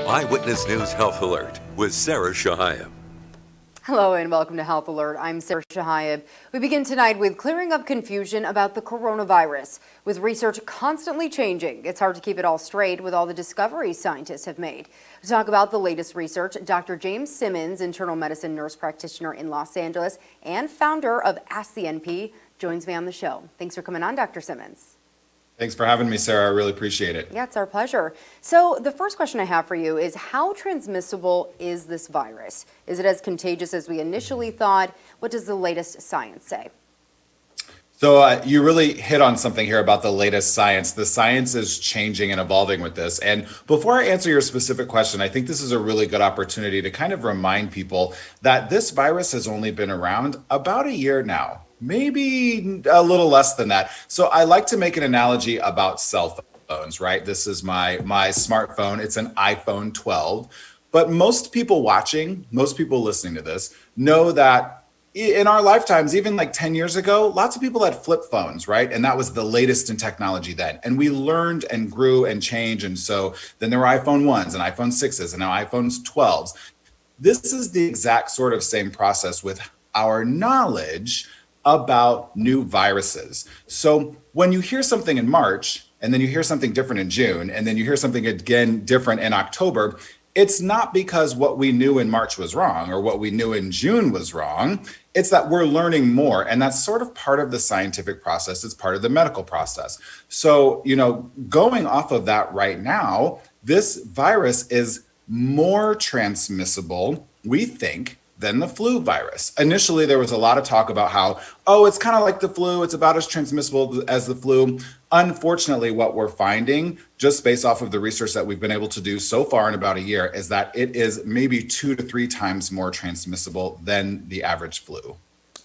Eyewitness News Health Alert with Sara Shouhayib. Hello and welcome to Health Alert. I'm Sara Shouhayib. We begin tonight with clearing up confusion about the coronavirus. With research constantly changing, it's hard to keep it all straight with all the discoveries scientists have made. To talk about the latest research, Dr. James Simmons, internal medicine nurse practitioner in Los Angeles and founder of Ask the NP, joins me on the show. Thanks for coming on, Dr. Simmons. Thanks for having me, Sarah. I really appreciate it. Yeah, it's our pleasure. So the first question I have for you is, how transmissible is this virus? Is it as contagious as we initially thought? What does the latest science say? So you really hit on something here about the latest science. The science is changing and evolving with this. And before I answer your specific question, I think this is a really good opportunity to kind of remind people that this virus has only been around about a year now. Maybe a little less than that. So I like to make an analogy about cell phones, right? This is my smartphone. It's an iPhone 12. But most people watching, most people listening to this know that in our lifetimes, even like 10 years ago, lots of people had flip phones, right? And that was the latest in technology then. And we learned and grew and changed. And so then there were iPhone 1s and iPhone 6s and now iPhones 12s. This is the exact sort of same process with our knowledge about new viruses. So when you hear something in March, and then you hear something different in June, and then you hear something again different in October, it's not because what we knew in March was wrong or what we knew in June was wrong. It's that we're learning more. And that's sort of part of the scientific process. It's part of the medical process. So, going off of that right now, this virus is more transmissible, we think, than the flu virus. Initially, there was a lot of talk about how, it's kind of like the flu. It's about as transmissible as the flu. Unfortunately, what we're finding, just based off of the research that we've been able to do so far in about a year, is that it is maybe 2 to 3 times more transmissible than the average flu.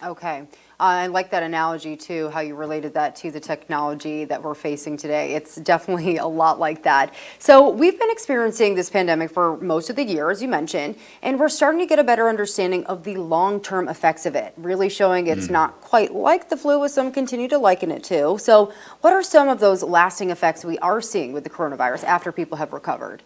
Okay. I like that analogy too, how you related that to the technology that we're facing today. It's definitely a lot like that. So we've been experiencing this pandemic for most of the year, as you mentioned, and we're starting to get a better understanding of the long-term effects of it, really showing it's not quite like the flu, as some continue to liken it to. So what are some of those lasting effects we are seeing with the coronavirus after people have recovered?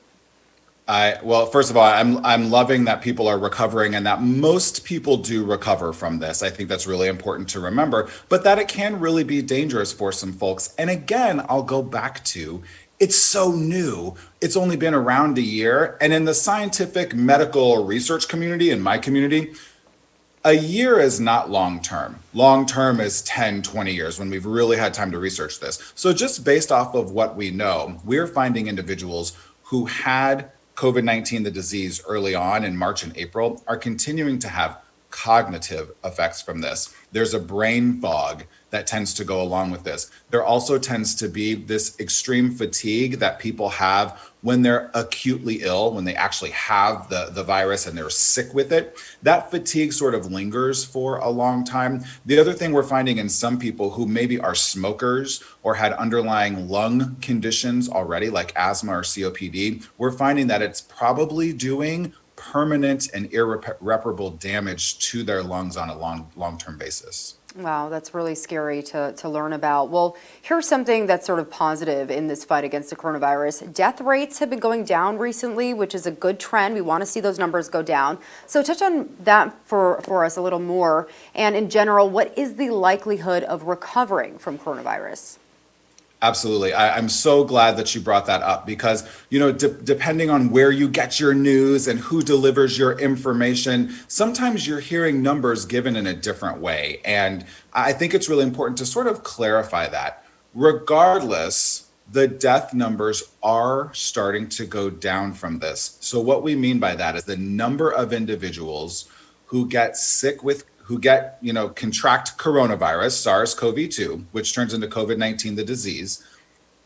Well, first of all, I'm loving that people are recovering and that most people do recover from this. I think that's really important to remember, but that it can really be dangerous for some folks. And again, I'll go back to, it's so new. It's only been around a year. And in the scientific medical research community, in my community, a year is not long-term. Long-term is 10, 20 years when we've really had time to research this. So just based off of what we know, we're finding individuals who had COVID-19, the disease, early on in March and April are continuing to have cognitive effects from this. There's a brain fog that tends to go along with this. There also tends to be this extreme fatigue that people have when they're acutely ill, when they actually have the virus and they're sick with it. That fatigue sort of lingers for a long time. The other thing we're finding in some people who maybe are smokers or had underlying lung conditions already, like asthma or COPD, we're finding that it's probably doing permanent and irreparable damage to their lungs on a long-term basis. Wow, that's really scary to learn about. Well, here's something that's sort of positive in this fight against the coronavirus. Death rates have been going down recently, which is a good trend. We want to see those numbers go down. So touch on that for us a little more. And in general, what is the likelihood of recovering from coronavirus? Absolutely. I'm so glad that you brought that up because, depending on where you get your news and who delivers your information, sometimes you're hearing numbers given in a different way. And I think it's really important to sort of clarify that. Regardless, the death numbers are starting to go down from this. So what we mean by that is the number of individuals who get sick with contract coronavirus, SARS-CoV-2, which turns into COVID-19, the disease,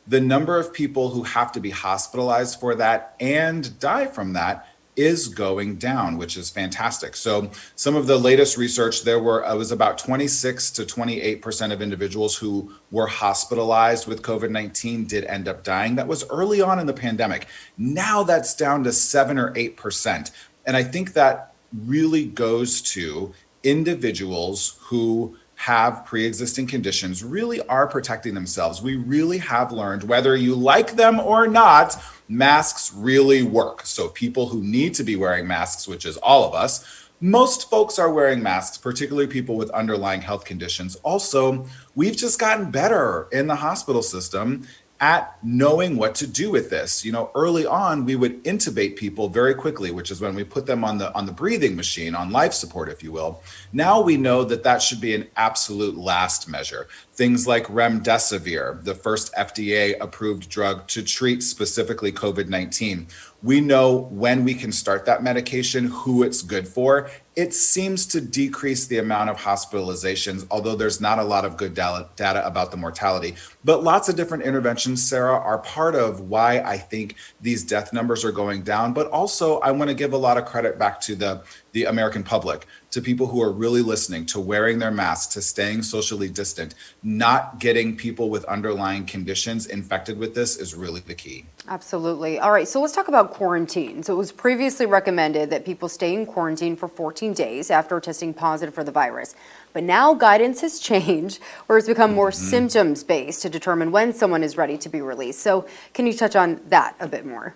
the number of people who have to be hospitalized for that and die from that is going down, which is fantastic. So some of the latest research, it was about 26 to 28% of individuals who were hospitalized with COVID-19 did end up dying. That was early on in the pandemic. Now that's down to 7 or 8%. And I think that really goes to individuals who have pre-existing conditions really are protecting themselves. We really have learned, whether you like them or not, masks really work. So people who need to be wearing masks, which is all of us, most folks are wearing masks, particularly people with underlying health conditions. Also, we've just gotten better in the hospital system at knowing what to do with this. Early on, we would intubate people very quickly, which is when we put them on the breathing machine, on life support, if you will. Now we know that should be an absolute last measure. Things like remdesivir, the first FDA-approved drug to treat specifically COVID-19. We know when we can start that medication, who it's good for. It seems to decrease the amount of hospitalizations, although there's not a lot of good data about the mortality. But lots of different interventions, Sarah, are part of why I think these death numbers are going down. But also, I want to give a lot of credit back to the American public, to people who are really listening, to wearing their masks, to staying socially distant. Not getting people with underlying conditions infected with this is really the key. Absolutely. All right, so let's talk about quarantine. So it was previously recommended that people stay in quarantine for 14 days after testing positive for the virus. But now guidance has changed, where it's become more symptoms-based to determine when someone is ready to be released. So can you touch on that a bit more?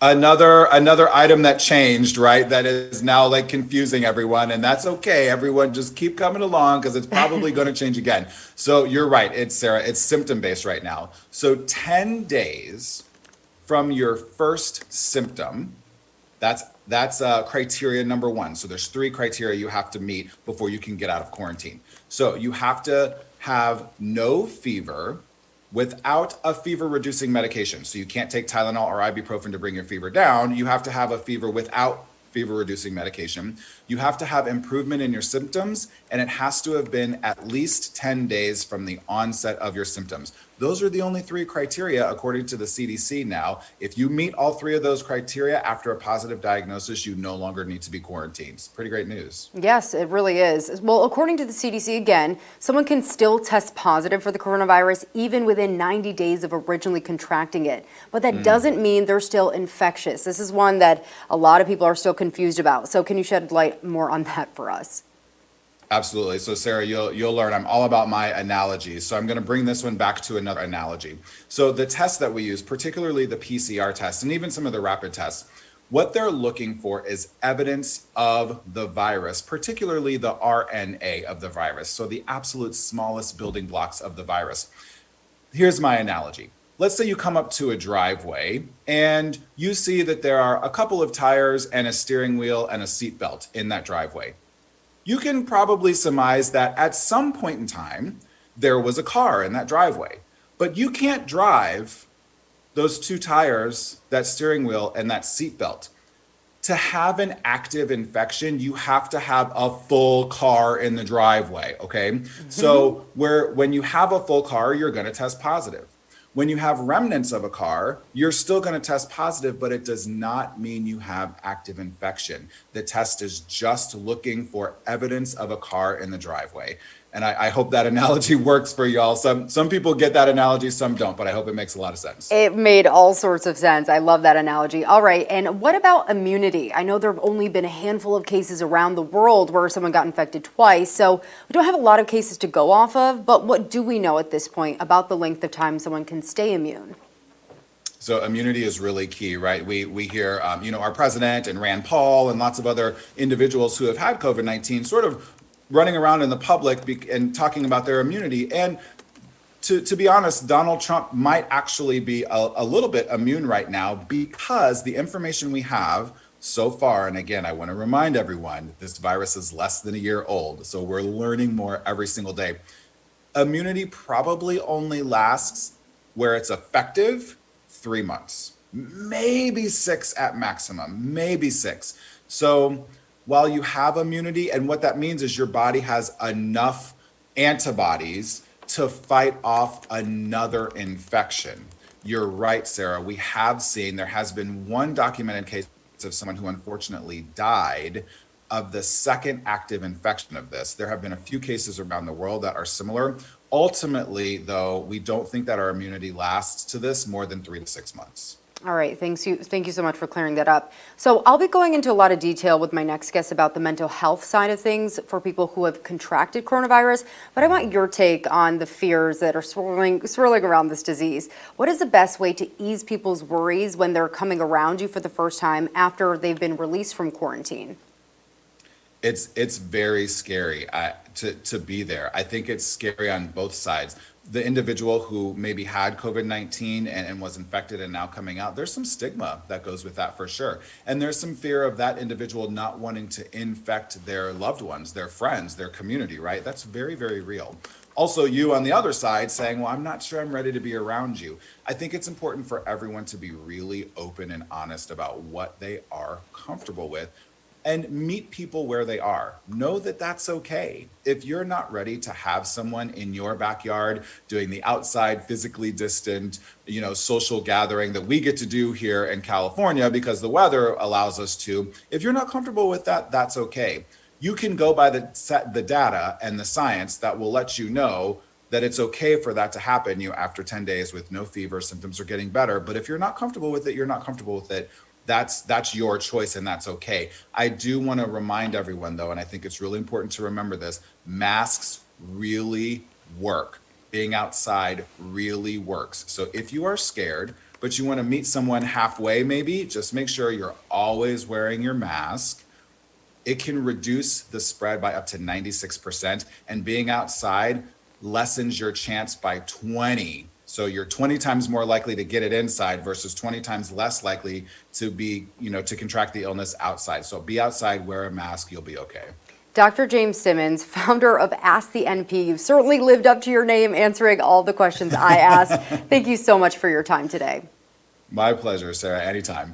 Another item that changed, right? That is now like confusing everyone, and that's okay. Everyone just keep coming along because it's probably going to change again. So you're right, Sarah, it's symptom-based right now. So 10 days from your first symptom, that's criteria number one. So there's 3 criteria you have to meet before you can get out of quarantine. So you have to have no fever without a fever-reducing medication. So you can't take Tylenol or ibuprofen to bring your fever down. You have to have a fever without fever-reducing medication. You have to have improvement in your symptoms, and it has to have been at least 10 days from the onset of your symptoms. Those are the only 3 criteria according to the CDC now. If you meet all 3 of those criteria after a positive diagnosis, you no longer need to be quarantined. It's pretty great news. Yes, it really is. Well, according to the CDC, again, someone can still test positive for the coronavirus even within 90 days of originally contracting it. But that doesn't mean they're still infectious. This is one that a lot of people are still confused about. So can you shed light more on that for us? Absolutely. So Sarah, you'll learn I'm all about my analogies. So I'm going to bring this one back to another analogy. So the tests that we use, particularly the PCR test and even some of the rapid tests, what they're looking for is evidence of the virus, particularly the RNA of the virus. So the absolute smallest building blocks of the virus. Here's my analogy. Let's say you come up to a driveway and you see that there are a couple of tires and a steering wheel and a seat belt in that driveway. You can probably surmise that at some point in time, there was a car in that driveway. But you can't drive those 2 tires, that steering wheel, and that seatbelt. To have an active infection, you have to have a full car in the driveway, okay? So when you have a full car, you're going to test positive. When you have remnants of a car, you're still going to test positive, but it does not mean you have active infection. The test is just looking for evidence of a car in the driveway. And I hope that analogy works for y'all. Some people get that analogy, some don't, but I hope it makes a lot of sense. It made all sorts of sense. I love that analogy. All right, and what about immunity? I know there have only been a handful of cases around the world where someone got infected twice, so we don't have a lot of cases to go off of, but what do we know at this point about the length of time someone can stay immune? So immunity is really key, right? We hear, our president and Rand Paul and lots of other individuals who have had COVID-19 sort of running around in the public and talking about their immunity. And to be honest, Donald Trump might actually be a little bit immune right now because the information we have so far, and again, I want to remind everyone, this virus is less than a year old, so we're learning more every single day. Immunity probably only lasts where it's effective 3 months, maybe 6 at maximum, maybe 6. So while you have immunity, and what that means is your body has enough antibodies to fight off another infection. You're right, Sarah. We have seen, there has been one documented case of someone who unfortunately died of the second active infection of this. There have been a few cases around the world that are similar. Ultimately, though, we don't think that our immunity lasts to this more than 3 to 6 months. All right, thank you so much for clearing that up. So I'll be going into a lot of detail with my next guest about the mental health side of things for people who have contracted coronavirus, but I want your take on the fears that are swirling around this disease. What is the best way to ease people's worries when they're coming around you for the first time after they've been released from quarantine? It's very scary to be there. I think it's scary on both sides. The individual who maybe had COVID-19 and was infected and now coming out, there's some stigma that goes with that for sure. And there's some fear of that individual not wanting to infect their loved ones, their friends, their community, right? That's very, very real. Also, you on the other side saying, well, I'm not sure I'm ready to be around you. I think it's important for everyone to be really open and honest about what they are comfortable with and meet people where they are. Know that that's okay. If you're not ready to have someone in your backyard doing the outside physically distant, social gathering that we get to do here in California because the weather allows us to, if you're not comfortable with that, that's okay. You can go by the data and the science that will let you know that it's okay for that to happen after 10 days with no fever, symptoms are getting better. But if you're not comfortable with it, you're not comfortable with it. That's your choice and that's okay. I do want to remind everyone though, and I think it's really important to remember this, masks really work. Being outside really works. So if you are scared, but you want to meet someone halfway maybe, just make sure you're always wearing your mask. It can reduce the spread by up to 96%, and being outside lessens your chance by 20. So you're 20 times more likely to get it inside versus 20 times less likely to be, to contract the illness outside. So be outside, wear a mask, you'll be okay. Dr. James Simmons, founder of Ask the NP. You've certainly lived up to your name, answering all the questions I asked. Thank you so much for your time today. My pleasure, Sarah, anytime.